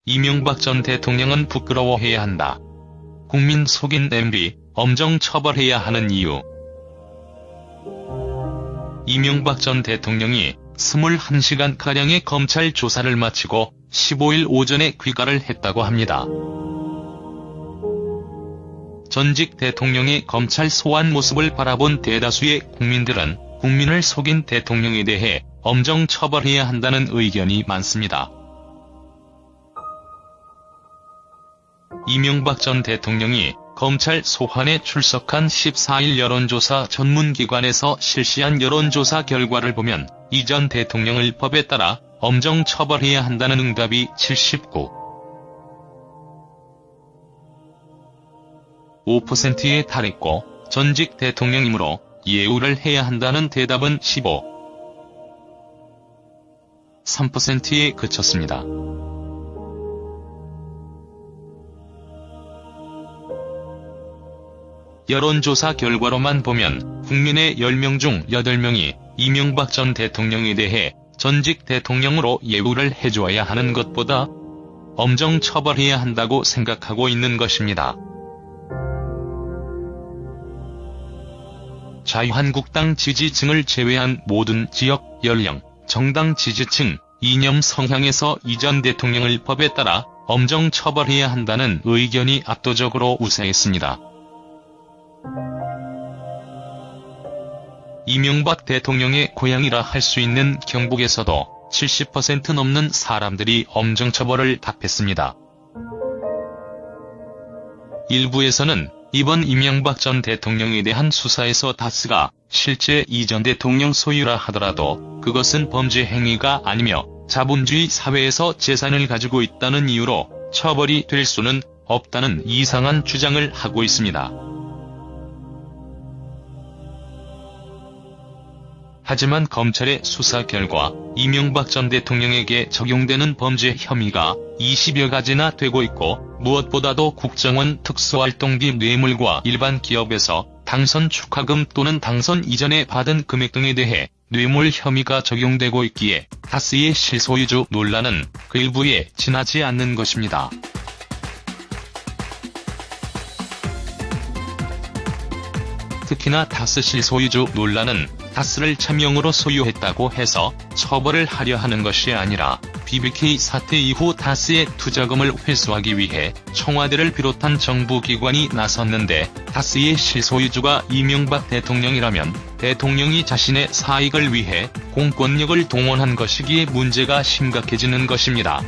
이명박 전 대통령은 부끄러워해야 한다. 국민 속인 MB, 엄정 처벌해야 하는 이유. 이명박 전 대통령이 21시간가량의 검찰 조사를 마치고 15일 오전에 귀가를 했다고 합니다. 전직 대통령의 검찰 소환 모습을 바라본 대다수의 국민들은 국민을 속인 대통령에 대해 엄정 처벌해야 한다는 의견이 많습니다. 이명박 전 대통령이 검찰 소환에 출석한 14일 여론조사 전문기관에서 실시한 여론조사 결과를 보면 이 전 대통령을 법에 따라 엄정 처벌해야 한다는 응답이 79.5%에 달했고 전직 대통령이므로 예우를 해야 한다는 대답은 15.3%에 그쳤습니다. 여론조사 결과로만 보면 국민의 10명 중 8명이 이명박 전 대통령에 대해 전직 대통령으로 예우를 해줘야 하는 것보다 엄정 처벌해야 한다고 생각하고 있는 것입니다. 자유한국당 지지층을 제외한 모든 지역, 연령, 정당 지지층, 이념 성향에서 이 전 대통령을 법에 따라 엄정 처벌해야 한다는 의견이 압도적으로 우세했습니다. 이명박 대통령의 고향이라 할 수 있는 경북에서도 70% 넘는 사람들이 엄정 처벌을 답했습니다. 일부에서는 이번 이명박 전 대통령에 대한 수사에서 다스가 실제 이 전 대통령 소유라 하더라도 그것은 범죄 행위가 아니며 자본주의 사회에서 재산을 가지고 있다는 이유로 처벌이 될 수는 없다는 이상한 주장을 하고 있습니다. 하지만 검찰의 수사 결과 이명박 전 대통령에게 적용되는 범죄 혐의가 20여 가지나 되고 있고 무엇보다도 국정원 특수활동비 뇌물과 일반 기업에서 당선 축하금 또는 당선 이전에 받은 금액 등에 대해 뇌물 혐의가 적용되고 있기에 다스의 실소유주 논란은 그 일부에 지나지 않는 것입니다. 특히나 다스 실소유주 논란은 다스를 차명으로 소유했다고 해서 처벌을 하려 하는 것이 아니라 BBK 사태 이후 다스의 투자금을 회수하기 위해 청와대를 비롯한 정부기관이 나섰는데 다스의 실소유주가 이명박 대통령이라면 대통령이 자신의 사익을 위해 공권력을 동원한 것이기에 문제가 심각해지는 것입니다.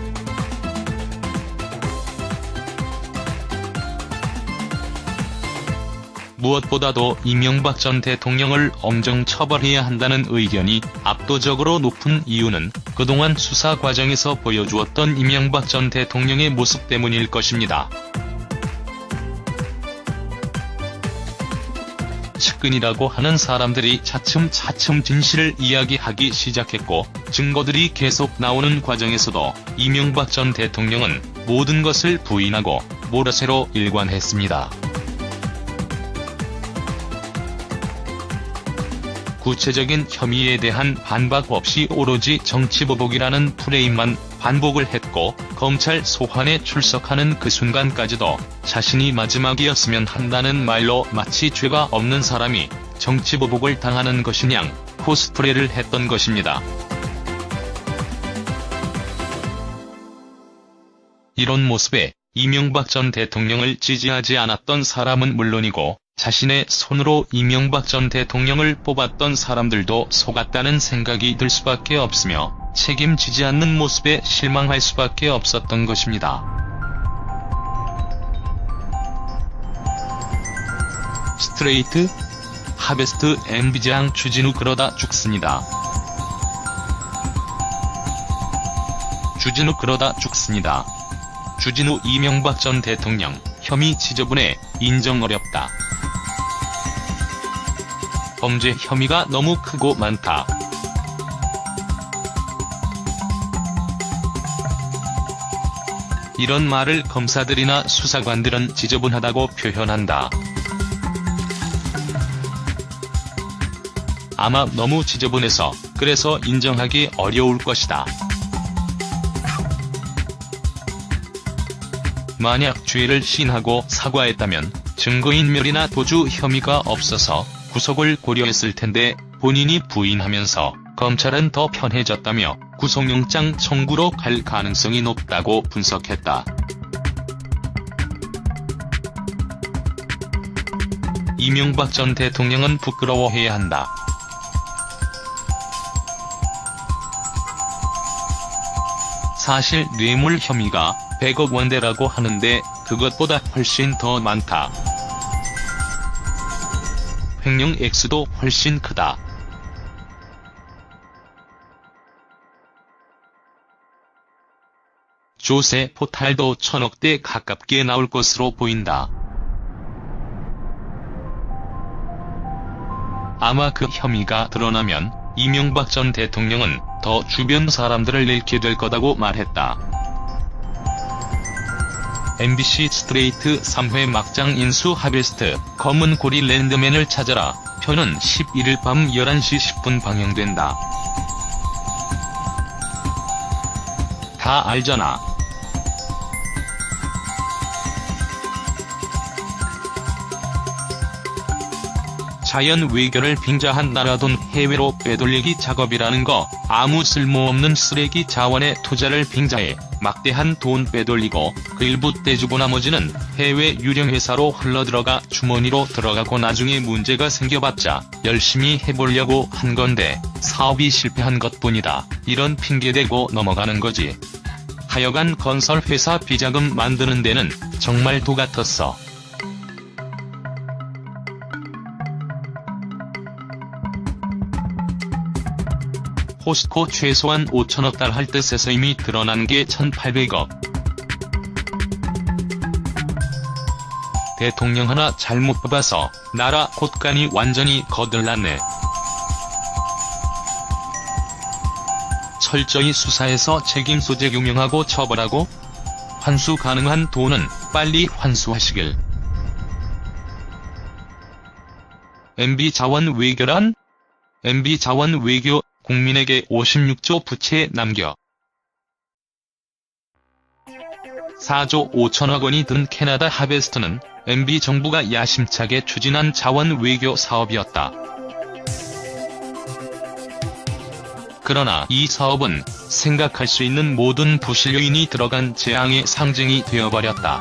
무엇보다도 이명박 전 대통령을 엄정 처벌해야 한다는 의견이 압도적으로 높은 이유는 그동안 수사 과정에서 보여주었던 이명박 전 대통령의 모습 때문일 것입니다. 측근이라고 하는 사람들이 차츰차츰 진실을 이야기하기 시작했고 증거들이 계속 나오는 과정에서도 이명박 전 대통령은 모든 것을 부인하고 모라새로 일관했습니다. 구체적인 혐의에 대한 반박 없이 오로지 정치보복이라는 프레임만 반복을 했고 검찰 소환에 출석하는 그 순간까지도 자신이 마지막이었으면 한다는 말로 마치 죄가 없는 사람이 정치보복을 당하는 것이냥 코스프레를 했던 것입니다. 이런 모습에 이명박 전 대통령을 지지하지 않았던 사람은 물론이고 자신의 손으로 이명박 전 대통령을 뽑았던 사람들도 속았다는 생각이 들 수밖에 없으며 책임지지 않는 모습에 실망할 수밖에 없었던 것입니다. 스트레이트 하베스트 MB장 주진우 그러다 죽습니다. 주진우 그러다 죽습니다. 주진우 이명박 전 대통령 혐의 지저분해 인정 어렵다. 범죄 혐의가 너무 크고 많다. 이런 말을 검사들이나 수사관들은 지저분하다고 표현한다. 아마 너무 지저분해서 그래서 인정하기 어려울 것이다. 만약 죄를 시인하고 사과했다면 증거인멸이나 도주 혐의가 없어서 구속을 고려했을 텐데 본인이 부인하면서 검찰은 더 편해졌다며 구속영장 청구로 갈 가능성이 높다고 분석했다. 이명박 전 대통령은 부끄러워해야 한다. 사실 뇌물 혐의가 100억 원대라고 하는데 그것보다 훨씬 더 많다. 횡령 액수도 훨씬 크다. 조세 포탈도 1000억대 가깝게 나올 것으로 보인다. 아마 그 혐의가 드러나면 이명박 전 대통령은 더 주변 사람들을 잃게 될 거다고 말했다. MBC 스트레이트 3회 막장 인수 하베스트 검은 고리 랜드맨을 찾아라 편은 11일 밤 11시 10분 방영된다. 다 알잖아. 자연 외교를 빙자한 나라 돈 해외로 빼돌리기 작업이라는 거 아무 쓸모없는 쓰레기 자원에 투자를 빙자해 막대한 돈 빼돌리고 그 일부 떼주고 나머지는 해외 유령 회사로 흘러들어가 주머니로 들어가고 나중에 문제가 생겨봤자 열심히 해보려고 한 건데 사업이 실패한 것뿐이다. 이런 핑계대고 넘어가는 거지. 하여간 건설회사 비자금 만드는 데는 정말 도 같았어. 포스코 최소한 5천억 달 할 뜻에서 이미 드러난 게 1800억. 대통령 하나 잘못 뽑아서 나라 곳간이 완전히 거들났네. 철저히 수사해서 책임 소재 규명하고 처벌하고 환수 가능한 돈은 빨리 환수하시길. MB 자원 외교란? MB 자원 외교 국민에게 56조 부채 남겨 4조 5천억 원이 든 캐나다 하베스트는 MB 정부가 야심차게 추진한 자원 외교 사업이었다. 그러나 이 사업은 생각할 수 있는 모든 부실 요인이 들어간 재앙의 상징이 되어버렸다.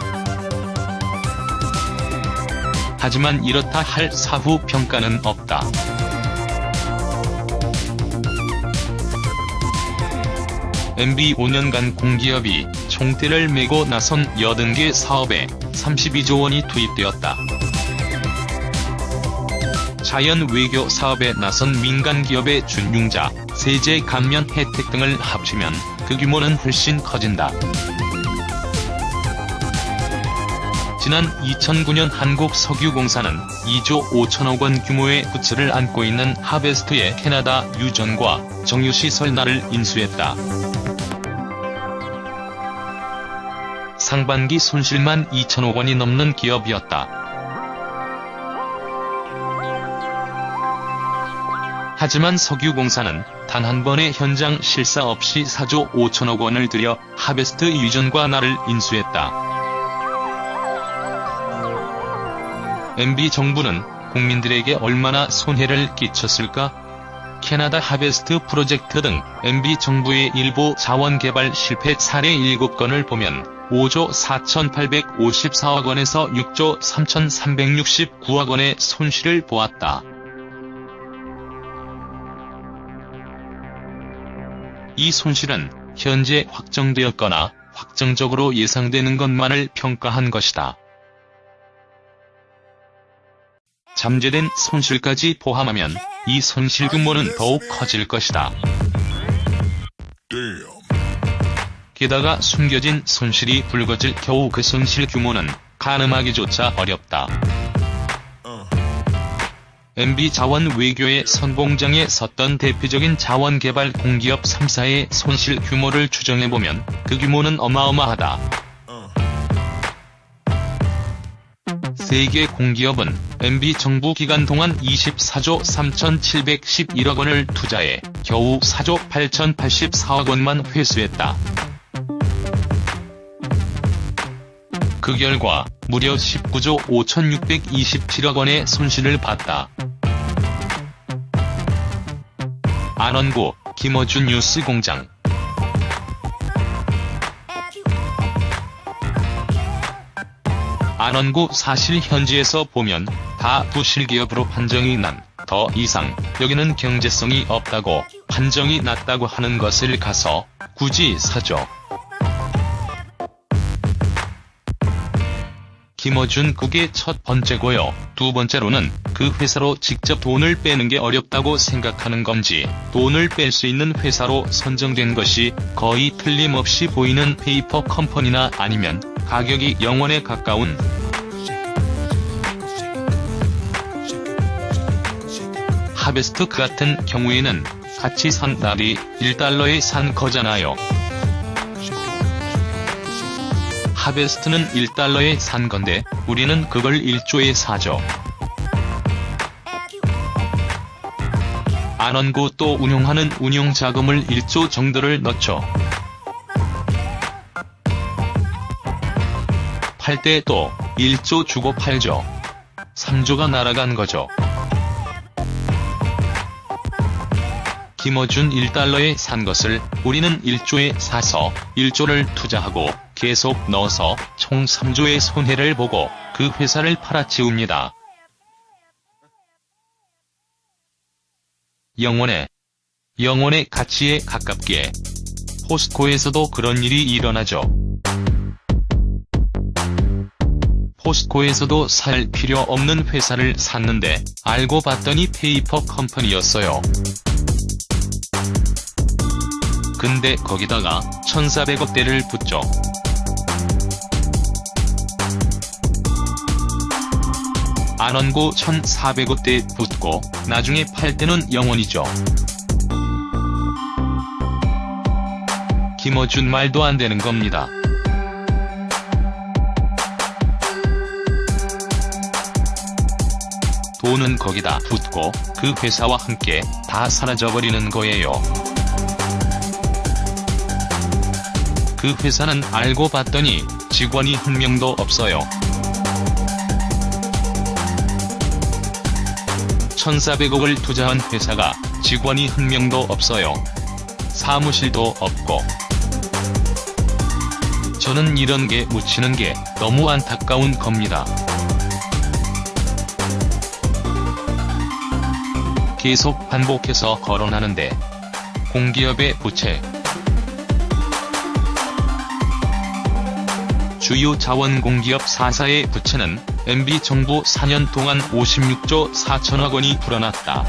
하지만 이렇다 할 사후 평가는 없다. MB 5년간 공기업이 총대를 메고 나선 80개 사업에 32조 원이 투입되었다. 자연 외교 사업에 나선 민간 기업의 준융자, 세제 감면 혜택 등을 합치면 그 규모는 훨씬 커진다. 지난 2009년 한국석유공사는 2조 5천억 원 규모의 부채를 안고 있는 하베스트의 캐나다 유전과 정유시설나를 인수했다. 상반기 손실만 2천억 원이 넘는 기업이었다. 하지만 석유공사는 단 한 번의 현장 실사 없이 4조 5천억 원을 들여 하베스트 유전과 나를 인수했다. MB 정부는 국민들에게 얼마나 손해를 끼쳤을까? 캐나다 하베스트 프로젝트 등 MB 정부의 일부 자원개발 실패 사례 7건을 보면 5조 4,854억 원에서 6조 3,369억 원의 손실을 보았다. 이 손실은 현재 확정되었거나 확정적으로 예상되는 것만을 평가한 것이다. 잠재된 손실까지 포함하면 이 손실 규모는 더욱 커질 것이다. 게다가 숨겨진 손실이 불거질 겨우 그 손실 규모는 가늠하기조차 어렵다. MB 자원 외교의 선봉장에 섰던 대표적인 자원개발 공기업 3사의 손실 규모를 추정해보면 그 규모는 어마어마하다. 대개 공기업은 MB 정부 기간 동안 24조 3,711억 원을 투자해 겨우 4조 8,084억 원만 회수했다. 그 결과 무려 19조 5,627억 원의 손실을 봤다. 안원구 김어준 뉴스공장. 안원구 사실 현지에서 보면 다 부실기업으로 판정이 난, 더 이상 여기는 경제성이 없다고 판정이 났다고 하는 것을 가서 굳이 사죠. 김어준 국의 첫 번째고요. 두 번째로는 그 회사로 직접 돈을 빼는 게 어렵다고 생각하는 건지 돈을 뺄 수 있는 회사로 선정된 것이 거의 틀림없이 보이는 페이퍼 컴퍼니나 아니면 가격이 0원에 가까운 하베스트 같은 경우에는 같이 산 날이 1달러에 산 거잖아요. 하베스트는 1달러에 산 건데 우리는 그걸 1조에 사죠. 안원구 또 운용하는 운용자금을 1조 정도를 넣죠. 팔 때 또 1조 주고 팔죠. 3조가 날아간 거죠. 김어준 1달러에 산 것을 우리는 1조에 사서 1조를 투자하고 계속 넣어서 총 3조의 손해를 보고 그 회사를 팔아치웁니다. 영원의 가치에 가깝게 포스코에서도 그런 일이 일어나죠. 포스코에서도 살 필요 없는 회사를 샀는데 알고 봤더니 페이퍼 컴퍼니였어요. 근데 거기다가 1,400억대를 붓죠. 안원구 1,400억대 붓고 나중에 팔 때는 0원이죠. 김어준 말도 안 되는 겁니다. 돈은 거기다 붓고 그 회사와 함께 다 사라져버리는 거예요. 그 회사는 알고 봤더니 직원이 한 명도 없어요. 1,400억을 투자한 회사가 직원이 한 명도 없어요. 사무실도 없고. 저는 이런 게 묻히는 게 너무 안타까운 겁니다. 계속 반복해서 거론하는데 공기업의 부채, 주요 자원공기업 4사의 부채는 MB 정부 4년 동안 56조 4천억 원이 불어났다.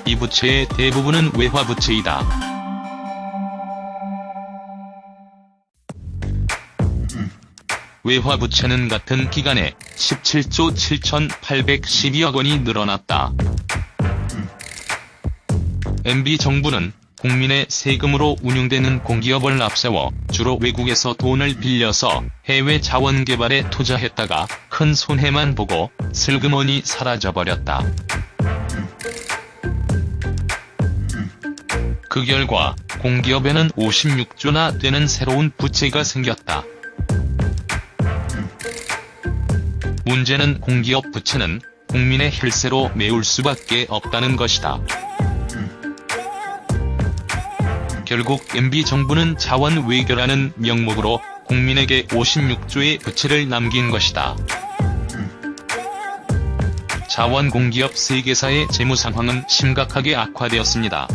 이 부채의 대부분은 외화부채이다. 외화부채는 같은 기간에 17조 7,812억 원이 늘어났다. MB 정부는 국민의 세금으로 운용되는 공기업을 앞세워 주로 외국에서 돈을 빌려서 해외 자원 개발에 투자했다가 큰 손해만 보고 슬그머니 사라져버렸다. 그 결과 공기업에는 56조나 되는 새로운 부채가 생겼다. 문제는 공기업 부채는 국민의 혈세로 메울 수밖에 없다는 것이다. 결국 MB 정부는 자원 외교라는 명목으로 국민에게 56조의 부채를 남긴 것이다. 자원공기업 3개사의 재무 상황은 심각하게 악화되었습니다.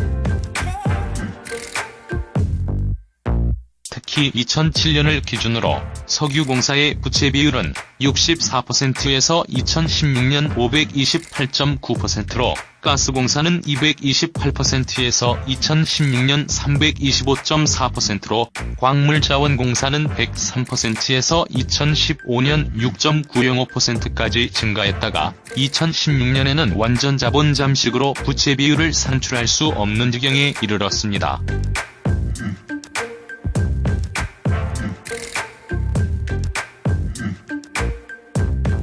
특히 2007년을 기준으로 석유공사의 부채 비율은 64%에서 2016년 528.9%로 가스공사는 228%에서 2016년 325.4%로 광물자원공사는 103%에서 2015년 6.905%까지 증가했다가 2016년에는 완전 자본 잠식으로 부채 비율을 산출할 수 없는 지경에 이르렀습니다.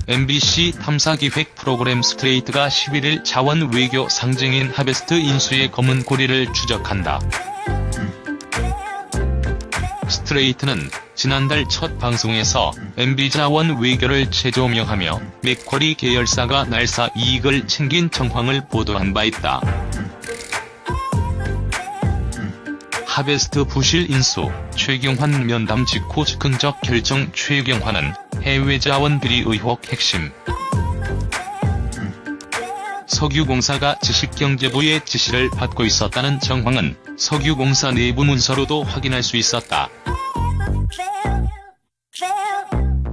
MBC 탐사기획 프로그램 스트레이트가 11일 자원 외교 상징인 하베스트 인수의 검은 고리를 추적한다. 스트레이트는 지난달 첫 방송에서 MB 자원 외교를 재조명하며 맥쿼리 계열사가 날사 이익을 챙긴 정황을 보도한 바 있다. 하베스트 부실 인수, 최경환 면담 직후 즉흥적 결정. 최경환은 해외 자원 비리 의혹 핵심. 석유공사가 지식경제부의 지시를 받고 있었다는 정황은 석유공사 내부 문서로도 확인할 수 있었다.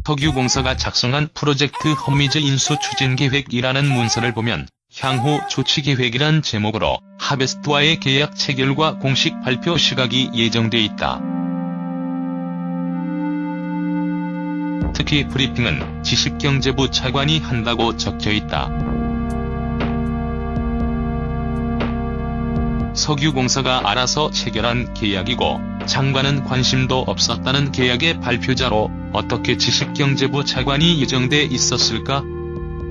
석유공사가 작성한 프로젝트 험미즈 인수 추진계획이라는 문서를 보면 향후 조치계획이란 제목으로 하베스트와의 계약 체결과 공식 발표 시각이 예정돼 있다. 특히 브리핑은 지식경제부 차관이 한다고 적혀있다. 석유공사가 알아서 체결한 계약이고 장관은 관심도 없었다는 계약의 발표자로 어떻게 지식경제부 차관이 예정돼 있었을까?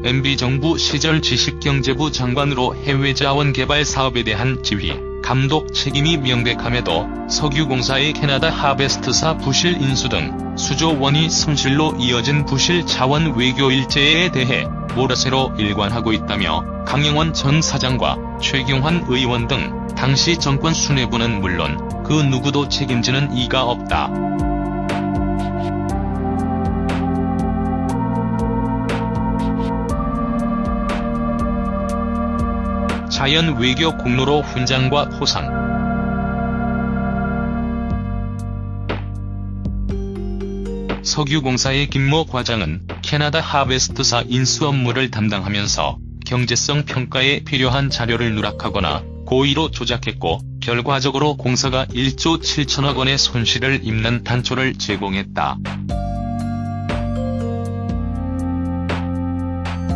MB정부 시절 지식경제부 장관으로 해외자원개발 사업에 대한 지휘, 감독 책임이 명백함에도 석유공사의 캐나다 하베스트사 부실 인수 등 수조 원이 손실로 이어진 부실 자원 외교 일제에 대해 모라세로 일관하고 있다며 강영원 전 사장과 최경환 의원 등 당시 정권 수뇌부는 물론 그 누구도 책임지는 이가 없다. 자연 외교 공로로 훈장과 포상. 석유공사의 김모 과장은 캐나다 하베스트사 인수 업무를 담당하면서 경제성 평가에 필요한 자료를 누락하거나 고의로 조작했고 결과적으로 공사가 1조 7천억 원의 손실을 입는 단초를 제공했다.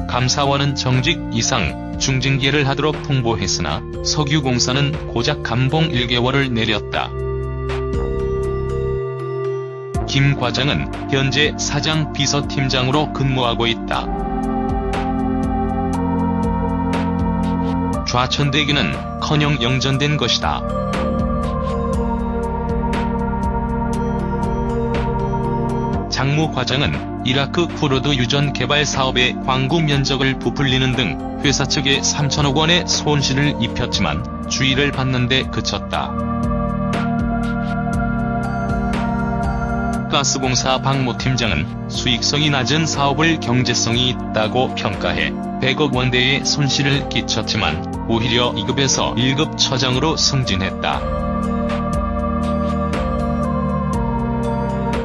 감사원은 정직 이상 중징계를 하도록 통보했으나 석유공사는 고작 감봉 1개월을 내렸다. 김 과장은 현재 사장 비서팀장으로 근무하고 있다. 좌천되기는 커녕 영전된 것이다. 장모 과장은 이라크 쿠르드 유전 개발 사업의 광구 면적을 부풀리는 등 회사 측에 3천억 원의 손실을 입혔지만 주의를 받는 데 그쳤다. 가스공사 박모 팀장은 수익성이 낮은 사업을 경제성이 있다고 평가해 100억 원대의 손실을 끼쳤지만 오히려 2급에서 1급 처장으로 승진했다.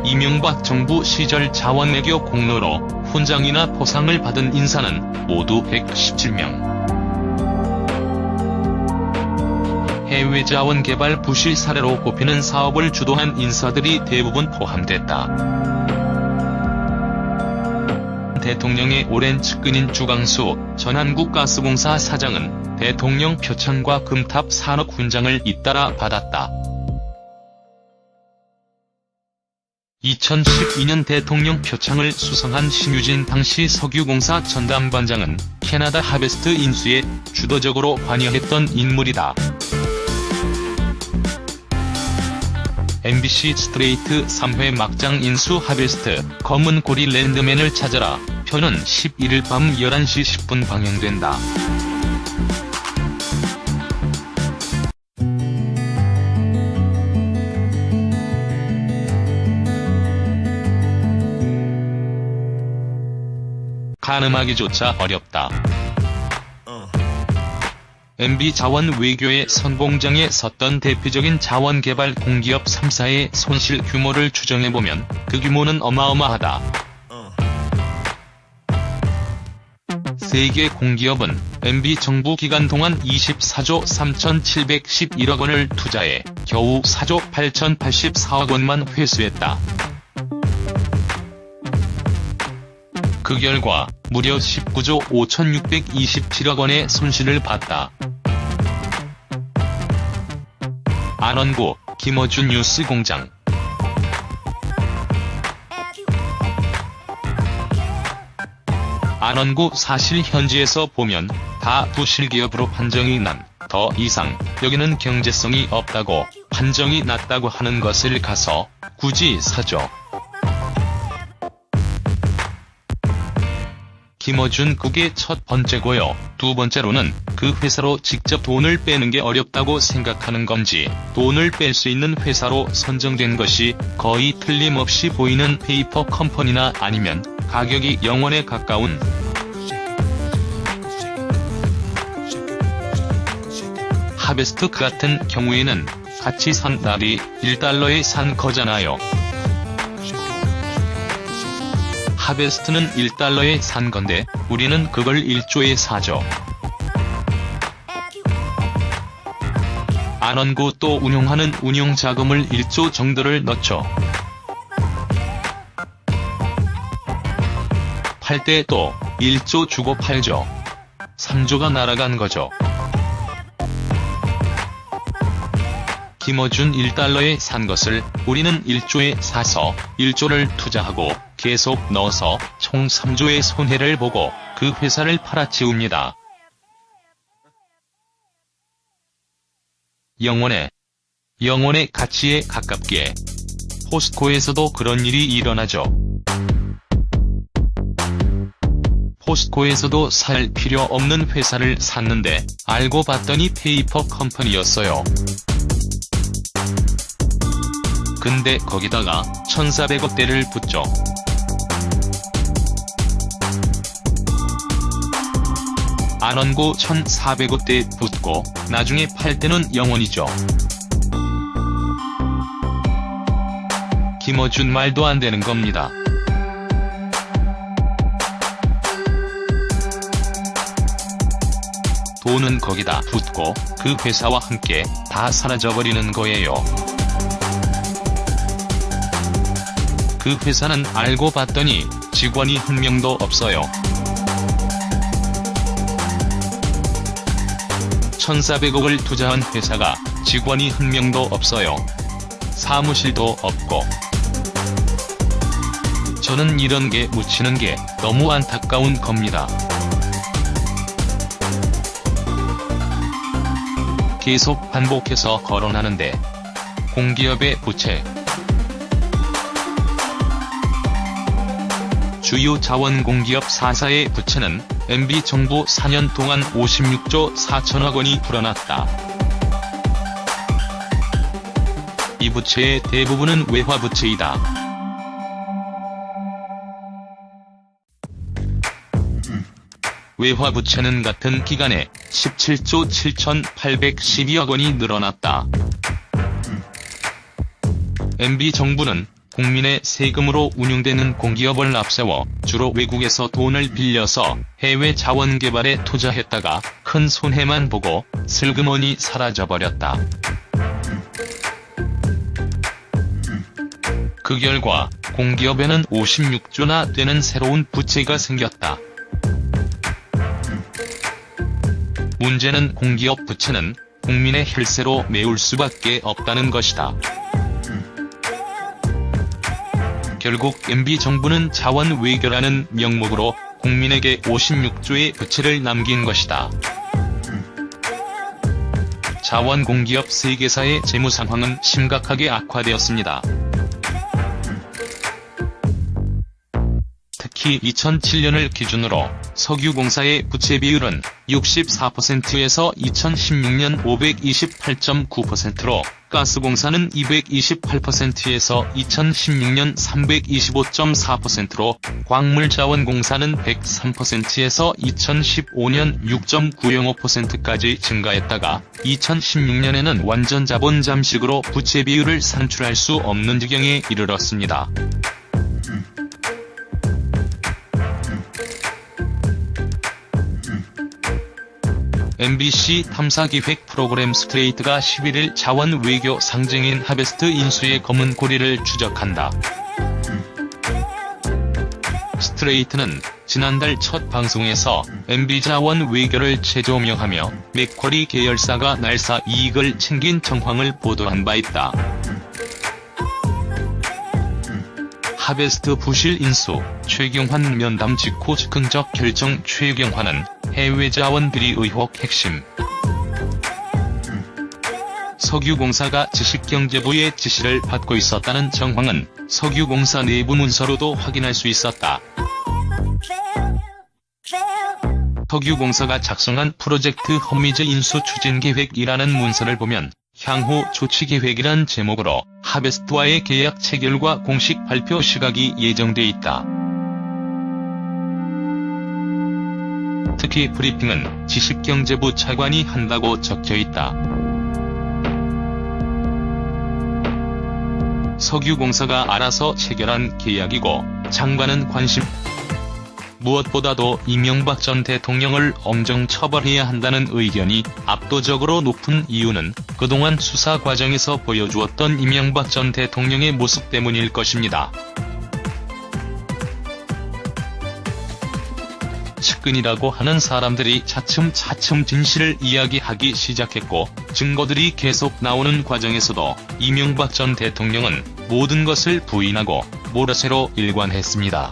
이명박 정부 시절 자원외교 공로로 훈장이나 포상을 받은 인사는 모두 117명. 해외 자원 개발 부실 사례로 꼽히는 사업을 주도한 인사들이 대부분 포함됐다. 대통령의 오랜 측근인 주광수 전 한국가스공사 사장은 대통령 표창과 금탑 산업훈장을 잇따라 받았다. 2012년 대통령 표창을 수상한 신유진 당시 석유공사 전담반장은 캐나다 하베스트 인수에 주도적으로 관여했던 인물이다. MBC 스트레이트 3회 막장 인수 하베스트 검은 고리 랜드맨을 찾아라 편은 11일 밤 11시 10분 방영된다. 가늠하기조차 어렵다. MB 자원 외교의 선봉장에 섰던 대표적인 자원개발 공기업 3사의 손실 규모를 추정해보면 그 규모는 어마어마하다. 세계 공기업은 MB 정부 기간 동안 24조 3,711억 원을 투자해 겨우 4조 8,084억 원만 회수했다. 그 결과 무려 19조 5,627억 원의 손실을 봤다. 안원구, 김어준 뉴스공장. 안원구 사실 현지에서 보면 다 부실기업으로 판정이 난 더 이상 여기는 경제성이 없다고 판정이 났다고 하는 것을 가서 굳이 사죠. 김어준 국의 첫 번째고요. 두 번째로는 그 회사로 직접 돈을 빼는 게 어렵다고 생각하는 건지 돈을 뺄 수 있는 회사로 선정된 것이 거의 틀림없이 보이는 페이퍼 컴퍼니나 아니면 가격이 0원에 가까운 하베스트 같은 경우에는 같이 산 날이 1달러에 산 거잖아요. 하베스트는 1달러에 산 건데 우리는 그걸 1조에 사죠. 안원구 또 운용하는 운용자금을 1조 정도를 넣죠. 팔 때 또 1조 주고 팔죠. 3조가 날아간 거죠. 김어준 1달러에 산 것을 우리는 1조에 사서 1조를 투자하고 계속 넣어서 총 3조의 손해를 보고 그 회사를 팔아치웁니다. 영원의 가치에 가깝게 포스코에서도 그런 일이 일어나죠. 포스코에서도 살 필요 없는 회사를 샀는데 알고 봤더니 페이퍼 컴퍼니였어요. 근데 거기다가 1,400억대를 붓죠. 안원구 1,400억대 붓고 나중에 팔 때는 0원이죠. 김어준 말도 안 되는 겁니다. 돈은 거기다 붓고 그 회사와 함께 다 사라져버리는 거예요. 그 회사는 알고 봤더니 직원이 한 명도 없어요. 1,400억을 투자한 회사가 직원이 한 명도 없어요. 사무실도 없고. 저는 이런 게 묻히는 게 너무 안타까운 겁니다. 계속 반복해서 거론하는데 공기업의 부채, 주요 자원공기업 4사의 부채는 MB정부 4년 동안 56조 4천억 원이 불어났다. 이 부채의 대부분은 외화부채이다. 외화부채는 같은 기간에 17조 7,812억 원이 늘어났다. MB정부는 국민의 세금으로 운영되는 공기업을 앞세워 주로 외국에서 돈을 빌려서 해외 자원 개발에 투자했다가 큰 손해만 보고 슬그머니 사라져버렸다. 그 결과 공기업에는 56조나 되는 새로운 부채가 생겼다. 문제는 공기업 부채는 국민의 혈세로 메울 수밖에 없다는 것이다. 결국 MB정부는 자원 외교라는 명목으로 국민에게 56조의 부채를 남긴 것이다. 자원공기업 3개사의 재무 상황은 심각하게 악화되었습니다. 특히 2007년을 기준으로 석유공사의 부채 비율은 64%에서 2016년 528.9%로 가스공사는 228%에서 2016년 325.4%로 광물자원공사는 103%에서 2015년 6.905%까지 증가했다가 2016년에는 완전 자본 잠식으로 부채 비율을 산출할 수 없는 지경에 이르렀습니다. MBC 탐사기획 프로그램 스트레이트가 11일 자원 외교 상징인 하베스트 인수의 검은 고리를 추적한다. 스트레이트는 지난달 첫 방송에서 MB자원 외교를 재조명하며 맥쿼리 계열사가 날사 이익을 챙긴 정황을 보도한 바 있다. 하베스트 부실 인수, 최경환 면담 직후 즉흥적 결정. 최경환은 해외 자원비리 의혹 핵심. 석유공사가 지식경제부의 지시를 받고 있었다는 정황은 석유공사 내부 문서로도 확인할 수 있었다. 석유공사가 작성한 프로젝트 허미즈 인수 추진계획이라는 문서를 보면 향후 조치계획이란 제목으로 하베스트와의 계약 체결과 공식 발표 시각이 예정돼 있다. 특히 브리핑은 지식경제부 차관이 한다고 적혀있다. 석유공사가 알아서 체결한 계약이고 장관은 관심. 무엇보다도 이명박 전 대통령을 엄정 처벌해야 한다는 의견이 압도적으로 높은 이유는 그동안 수사 과정에서 보여주었던 이명박 전 대통령의 모습 때문일 것입니다. 측근이라고 하는 사람들이 차츰차츰 진실을 이야기하기 시작했고 증거들이 계속 나오는 과정에서도 이명박 전 대통령은 모든 것을 부인하고 모라쇠로 일관했습니다.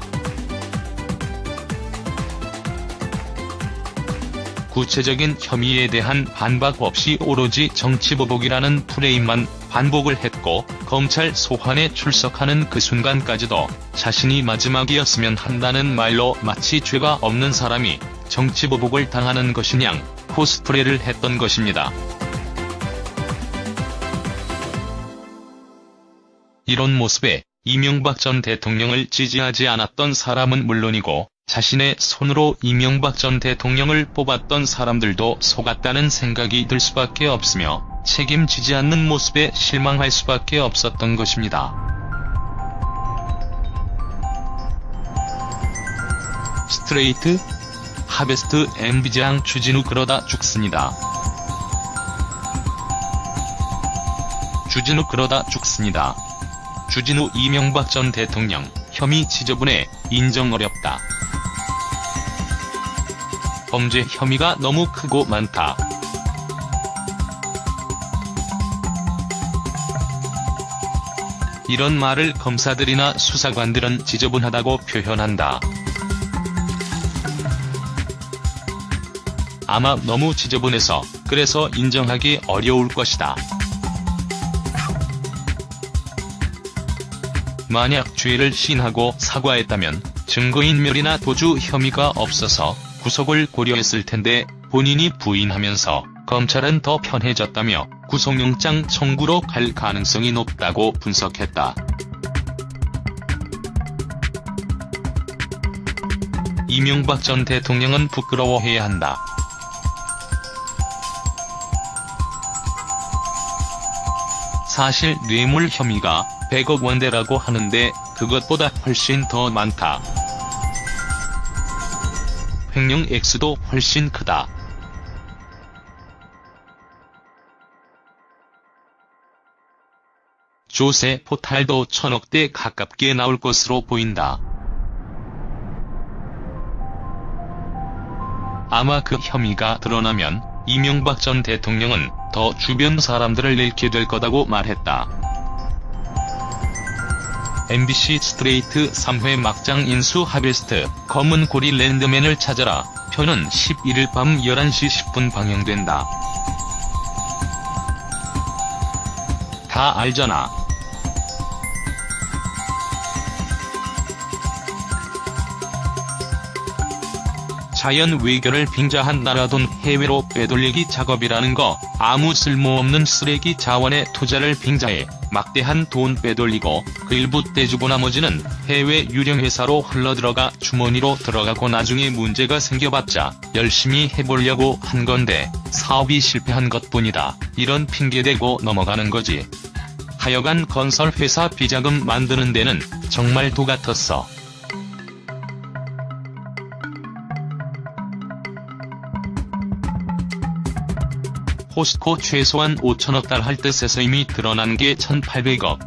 구체적인 혐의에 대한 반박 없이 오로지 정치보복이라는 프레임만 반복을 했고 검찰 소환에 출석하는 그 순간까지도 자신이 마지막이었으면 한다는 말로 마치 죄가 없는 사람이 정치보복을 당하는 것이냥 코스프레를 했던 것입니다. 이런 모습에 이명박 전 대통령을 지지하지 않았던 사람은 물론이고 자신의 손으로 이명박 전 대통령을 뽑았던 사람들도 속았다는 생각이 들 수밖에 없으며 책임지지 않는 모습에 실망할 수밖에 없었던 것입니다. 스트레이트? 하베스트 MB장 주진우 그러다 죽습니다. 주진우 그러다 죽습니다. 주진우 이명박 전 대통령 혐의 지저분해 인정 어렵다. 범죄 혐의가 너무 크고 많다. 이런 말을 검사들이나 수사관들은 지저분하다고 표현한다. 아마 너무 지저분해서 그래서 인정하기 어려울 것이다. 만약 죄를 시인하고 사과했다면 증거인멸이나 도주 혐의가 없어서 구속을 고려했을 텐데 본인이 부인하면서 검찰은 더 편해졌다며 구속영장 청구로 갈 가능성이 높다고 분석했다. 이명박 전 대통령은 부끄러워해야 한다. 사실 뇌물 혐의가 100억 원대라고 하는데 그것보다 훨씬 더 많다. 횡령 액수도 훨씬 크다. 조세 포탈도 1000억대 가깝게 나올 것으로 보인다. 아마 그 혐의가 드러나면 이명박 전 대통령은 더 주변 사람들을 잃게 될 거다고 말했다. MBC 스트레이트 3회 막장 인수 하베스트 검은 고리 랜드맨을 찾아라 편은 11일 밤 11시 10분 방영된다. 다 알잖아. 자연 외교를 빙자한 나라 돈 해외로 빼돌리기 작업이라는 거 아무 쓸모없는 쓰레기 자원에 투자를 빙자해 막대한 돈 빼돌리고 그 일부 떼주고 나머지는 해외 유령 회사로 흘러들어가 주머니로 들어가고 나중에 문제가 생겨봤자 열심히 해보려고 한 건데 사업이 실패한 것뿐이다. 이런 핑계대고 넘어가는 거지. 하여간 건설회사 비자금 만드는 데는 정말 도 같았어. 포스코 최소한 5천억 달 할 뜻에서 이미 드러난 게 1800억.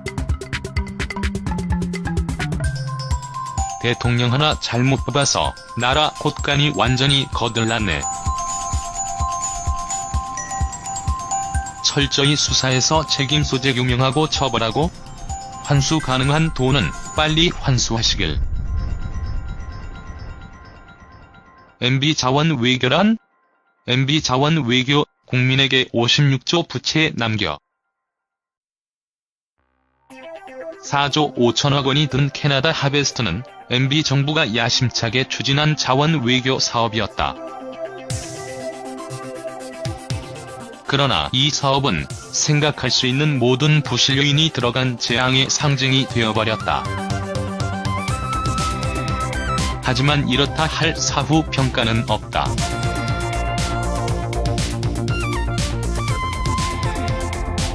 대통령 하나 잘못 뽑아서 나라 곳간이 완전히 거들났네. 철저히 수사해서 책임 소재 규명하고 처벌하고 환수 가능한 돈은 빨리 환수하시길. MB자원 외교란? MB자원 외교, 국민에게 56조 부채 남겨 4조 5천억 원이 든 캐나다 하베스트는 MB 정부가 야심차게 추진한 자원 외교 사업이었다. 그러나 이 사업은 생각할 수 있는 모든 부실 요인이 들어간 재앙의 상징이 되어버렸다. 하지만 이렇다 할 사후 평가는 없다.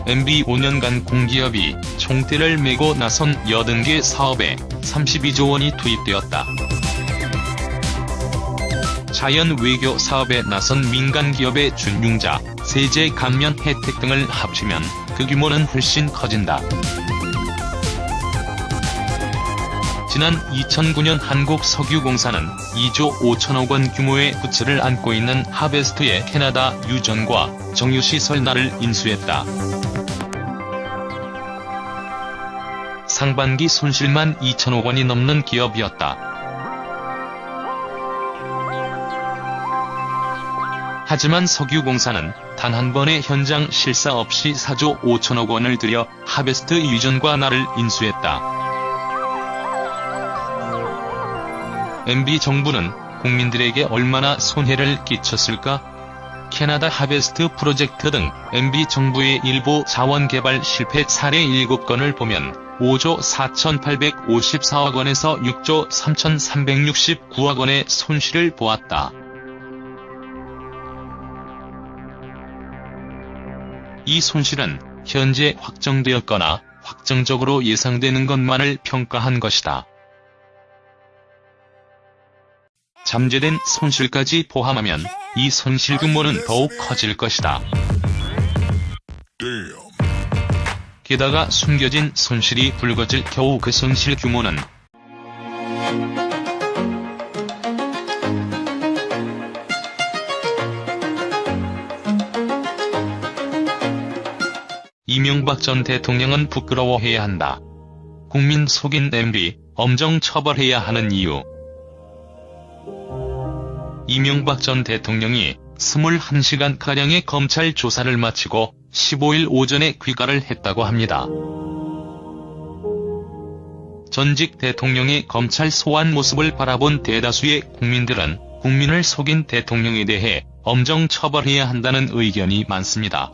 MB 5년간 공기업이 총대를 메고 나선 80개 사업에 32조 원이 투입되었다. 자연 외교 사업에 나선 민간 기업의 준융자, 세제 감면 혜택 등을 합치면 그 규모는 훨씬 커진다. 지난 2009년 한국석유공사는 2조 5천억 원 규모의 부채를 안고 있는 하베스트의 캐나다 유전과 정유시설나를 인수했다. 상반기 손실만 2천억 원이 넘는 기업이었다. 하지만 석유공사는 단 한 번의 현장 실사 없이 4조 5천억 원을 들여 하베스트 유전과 나를 인수했다. MB 정부는 국민들에게 얼마나 손해를 끼쳤을까? 캐나다 하베스트 프로젝트 등 MB 정부의 일부 자원개발 실패 사례 7건을 보면 5조 4,854억 원에서 6조 3,369억 원의 손실을 보았다. 이 손실은 현재 확정되었거나 확정적으로 예상되는 것만을 평가한 것이다. 잠재된 손실까지 포함하면 이 손실 규모는 더욱 커질 것이다. 게다가 숨겨진 손실이 불거질 겨우 그 손실 규모는 이명박 전 대통령은 부끄러워해야 한다. 국민 속인 MB, 엄정 처벌해야 하는 이유. 이명박 전 대통령이 21시간가량의 검찰 조사를 마치고 15일 오전에 귀가를 했다고 합니다. 전직 대통령의 검찰 소환 모습을 바라본 대다수의 국민들은 국민을 속인 대통령에 대해 엄정 처벌해야 한다는 의견이 많습니다.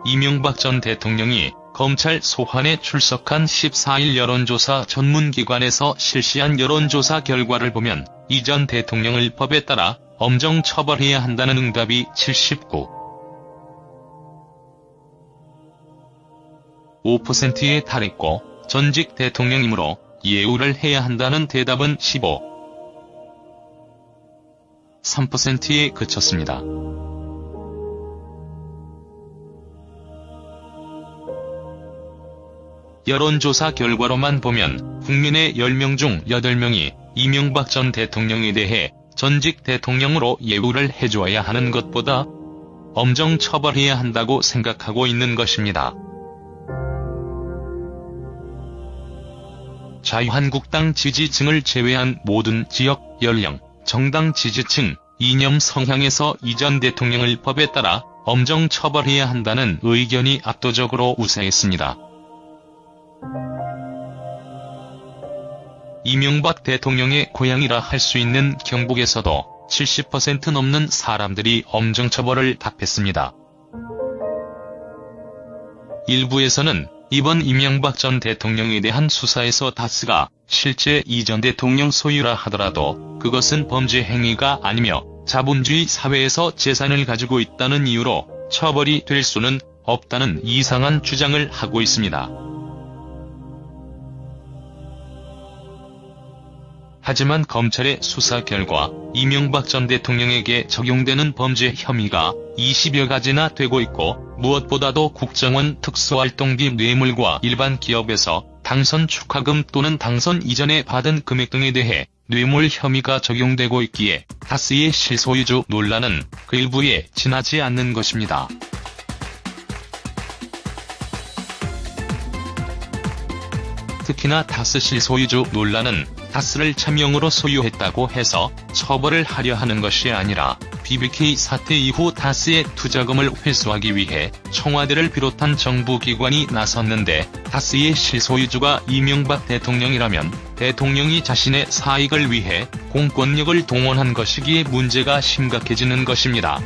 이명박 전 대통령이 검찰 소환에 출석한 14일 여론조사 전문기관에서 실시한 여론조사 결과를 보면 이 전 대통령을 법에 따라 엄정 처벌해야 한다는 응답이 79.5%에 달했고 전직 대통령이므로 예우를 해야 한다는 대답은 15.3%에 그쳤습니다. 여론조사 결과로만 보면 국민의 10명 중 8명이 이명박 전 대통령에 대해 전직 대통령으로 예우를 해줘야 하는 것보다 엄정 처벌해야 한다고 생각하고 있는 것입니다. 자유한국당 지지층을 제외한 모든 지역, 연령, 정당 지지층, 이념 성향에서 이 전 대통령을 법에 따라 엄정 처벌해야 한다는 의견이 압도적으로 우세했습니다. 이명박 대통령의 고향이라 할 수 있는 경북에서도 70% 넘는 사람들이 엄정 처벌을 답했습니다. 일부에서는 이번 이명박 전 대통령에 대한 수사에서 다스가 실제 이 전 대통령 소유라 하더라도 그것은 범죄 행위가 아니며 자본주의 사회에서 재산을 가지고 있다는 이유로 처벌이 될 수는 없다는 이상한 주장을 하고 있습니다. 하지만 검찰의 수사 결과 이명박 전 대통령에게 적용되는 범죄 혐의가 20여 가지나 되고 있고 무엇보다도 국정원 특수활동비 뇌물과 일반 기업에서 당선 축하금 또는 당선 이전에 받은 금액 등에 대해 뇌물 혐의가 적용되고 있기에 다스의 실소유주 논란은 그 일부에 지나지 않는 것입니다. 특히나 다스 실소유주 논란은 다스를 차명으로 소유했다고 해서 처벌을 하려 하는 것이 아니라 BBK 사태 이후 다스의 투자금을 회수하기 위해 청와대를 비롯한 정부기관이 나섰는데, 다스의 실소유주가 이명박 대통령이라면 대통령이 자신의 사익을 위해 공권력을 동원한 것이기에 문제가 심각해지는 것입니다.